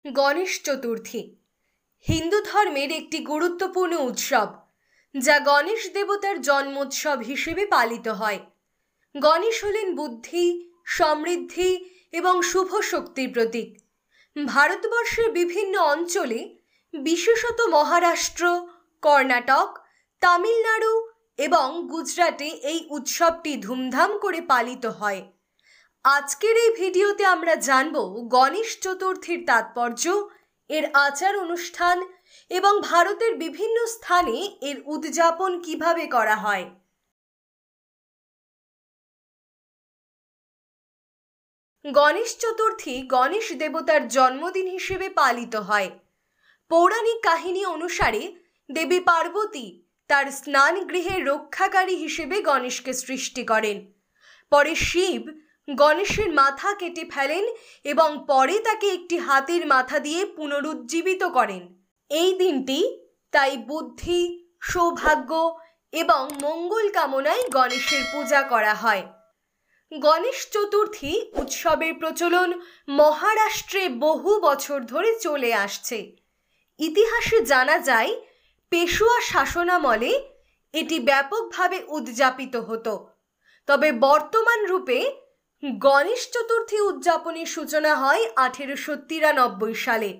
গণেশ চতুর্থী হিন্দু ধর্মের একটি গুরুত্বপূর্ণ উৎসব যা গণেশ দেবতার জন্মোৎসব হিসেবে পালিত হয়। গণেশ হলেন বুদ্ধি, সমৃদ্ধি এবং শুভ শক্তির প্রতীক। ভারতবর্ষের বিভিন্ন অঞ্চলে, বিশেষত মহারাষ্ট্র, কর্ণাটক, তামিলনাড়ু এবং গুজরাটে এই উৎসবটি ধুমধাম করে পালিত হয়। আজকের এই ভিডিওতে আমরা জানব গণেশ চতুর্থীর তাৎপর্য, এর আচার অনুষ্ঠান এবং ভারতের বিভিন্ন স্থানে এর উদযাপন কিভাবে করা হয়। গণেশ চতুর্থী গণেশ দেবতার জন্মদিন হিসেবে পালিত হয়। পৌরাণিক কাহিনী অনুসারে দেবী পার্বতী তার স্নান গৃহের রক্ষাকারী হিসেবে গণেশকে সৃষ্টি করেন। পরে শিব গণেশের মাথা কেটে ফেলেন এবং পরে তাকে একটি হাতির মাথা দিয়ে পুনরুজ্জীবিত করেন। এই দিনটি তাই বুদ্ধি, সৌভাগ্য এবং মঙ্গল কামনায় গণেশের পূজা করা হয়। গণেশ চতুর্থী উৎসবের প্রচলন মহারাষ্ট্রে বহু বছর ধরে চলে আসছে। ইতিহাসে জানা যায়, পেশোয়া শাসনামলে এটি ব্যাপকভাবে উদযাপিত হতো। তবে বর্তমান রূপে গণেশ চতুর্থী উদযাপনের সূচনা হয় 1893 সালে,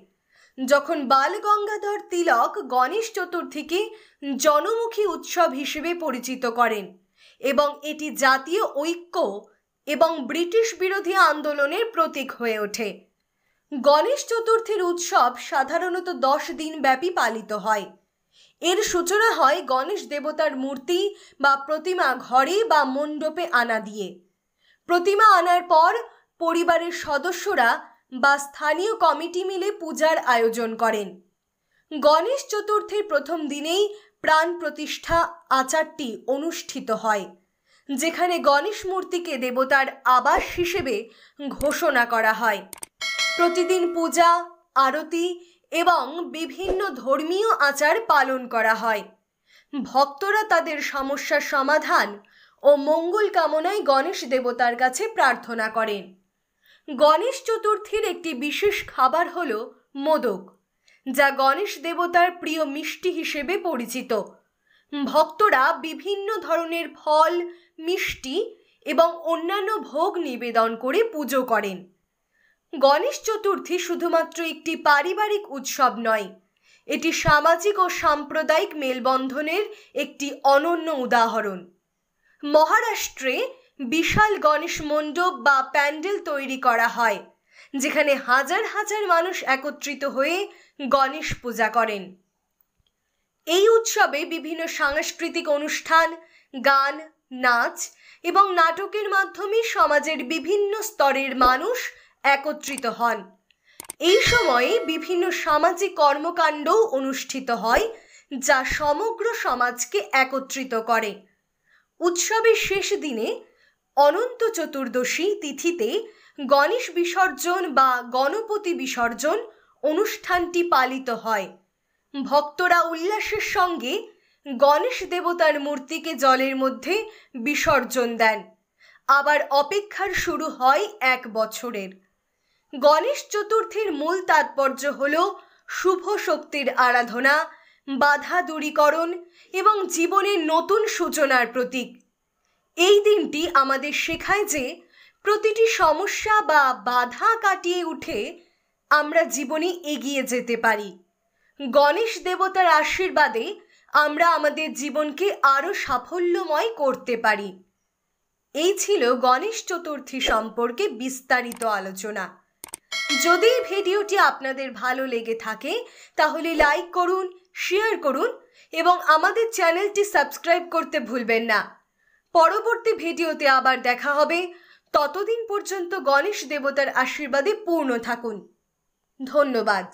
যখন বাল গঙ্গাধর তিলক গণেশ চতুর্থীকে জনমুখী উৎসব হিসেবে পরিচিত করেন এবং এটি জাতীয় ঐক্য এবং ব্রিটিশ বিরোধী আন্দোলনের প্রতীক হয়ে ওঠে। গণেশ চতুর্থীর উৎসব সাধারণত 10 দিন ব্যাপী পালিত হয়। এর সূচনা হয় গণেশ দেবতার মূর্তি বা প্রতিমা ঘরে বা মণ্ডপে আনা দিয়ে। প্রতিমা আনার পর পরিবারের সদস্যরা বা স্থানীয় কমিটি মিলে পূজার আয়োজন করেন। গণেশ চতুর্থীর প্রথম দিনেই প্রাণ প্রতিষ্ঠা আচারটি অনুষ্ঠিত হয়, যেখানে গণেশ মূর্তিকে দেবতার আবাস হিসেবে ঘোষণা করা হয়। প্রতিদিন পূজা, আরতি এবং বিভিন্ন ধর্মীয় আচার পালন করা হয়। ভক্তরা তাদের সমস্যার সমাধান ও মঙ্গল কামনায় গণেশ দেবতার কাছে প্রার্থনা করেন। গণেশ চতুর্থীর একটি বিশেষ খাবার হল মোদক, যা গণেশ দেবতার প্রিয় মিষ্টি হিসেবে পরিচিত। ভক্তরা বিভিন্ন ধরনের ফল, মিষ্টি এবং অন্যান্য ভোগ নিবেদন করে পুজো করেন। গণেশ চতুর্থী শুধুমাত্র একটি পারিবারিক উৎসব নয়, এটি সামাজিক ও সাম্প্রদায়িক মেলবন্ধনের একটি অনন্য উদাহরণ। মহারাষ্ট্রে বিশাল গণেশ মণ্ডপ বা প্যান্ডেল তৈরি করা হয়, যেখানে হাজার হাজার মানুষ একত্রিত হয়ে গণেশ পূজা করেন। এই উৎসবে বিভিন্ন সাংস্কৃতিক অনুষ্ঠান, গান, নাচ এবং নাটকের মাধ্যমে সমাজের বিভিন্ন স্তরের মানুষ একত্রিত হন। এই সময়ে বিভিন্ন সামাজিক কর্মকাণ্ডও অনুষ্ঠিত হয়, যা সমগ্র সমাজকে একত্রিত করে। উৎসবের শেষ দিনে অনন্ত চতুর্দশী তিথিতে গণেশ বিসর্জন বা গণপতি বিসর্জন অনুষ্ঠানটি পালিত হয়। ভক্তরা উল্লাসের সঙ্গে গণেশ দেবতার মূর্তিকে জলের মধ্যে বিসর্জন দেন। আবার অপেক্ষার শুরু হয় 1 বছরের। গণেশ চতুর্থীর মূল তাৎপর্য হল শুভ শক্তির আরাধনা, বাধা দূরীকরণ এবং জীবনের নতুন সূচনার প্রতীক। এই দিনটি আমাদের শেখায় যে প্রতিটি সমস্যা বা বাধা কাটিয়ে উঠে আমরা জীবনে এগিয়ে যেতে পারি। গণেশ দেবতার আশীর্বাদে আমরা আমাদের জীবনকে আরও সাফল্যময় করতে পারি। এই ছিল গণেশ চতুর্থী সম্পর্কে বিস্তারিত আলোচনা। যদি ভিডিওটি আপনাদের ভালো লেগে থাকে তাহলে লাইক করুন, শেয়ার করুন এবং আমাদের চ্যানেলটি সাবস্ক্রাইব করতে ভুলবেন না। পরবর্তী ভিডিওতে আবার দেখা হবে। ততদিন পর্যন্ত গণেশ দেবতার আশীর্বাদে পূর্ণ থাকুন। ধন্যবাদ।